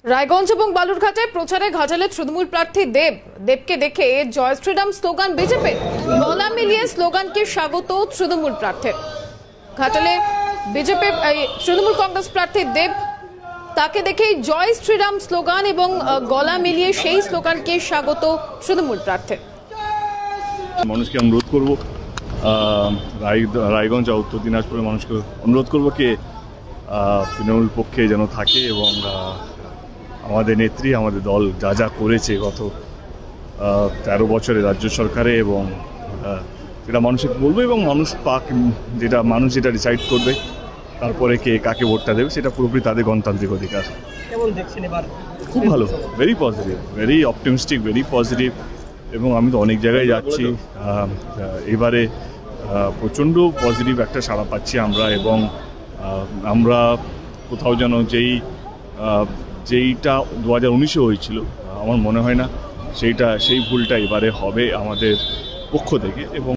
রায়গঞ্জ এবং বালুরঘাটে প্রচারে ঘাটালে তৃণমূল প্রার্থী দেবকে দেখে জয় শ্রীরাম স্লোগান বিজেপি। গলা মিলিয়ে স্লোগানকে স্বাগত তৃণমূল প্রার্থীর। ঘাটালে বিজেপি তৃণমূল কংগ্রেস প্রার্থী দেব, তাকে দেখে জয় শ্রীরাম স্লোগান এবং গলা মিলিয়ে সেই স্লোগানকে স্বাগত তৃণমূল প্রার্থীর। মানুষকে অনুরোধ করব, রায়গঞ্জ উত্তর দিনাজপুরের মানুষকে অনুরোধ করব কি তৃণমূল পক্ষে যেন থাকে এবং আমাদের নেত্রী আমাদের দল যা যা করেছে গত 13 বছরে রাজ্য সরকারে এবং যেটা মানুষকে বলবো এবং মানুষ মানুষ যেটা ডিসাইড করবে তারপরে কে কাকে ভোটটা দেবে সেটা পুরোপুরি তাদের গণতান্ত্রিক অধিকার। কেমন দেখছেন এবার? খুব ভালো, very positive, very optimistic, very positive. এবং আমি তো অনেক জায়গায় যাচ্ছি, এবারে প্রচণ্ড পজিটিভ একটা সাড়া পাচ্ছি আমরা। এবং আমরা কোথাও যেন যেইটা 2019-এ হয়েছিল আমার মনে হয় না সেই ভুলটা এবারে হবে আমাদের পক্ষ থেকে। এবং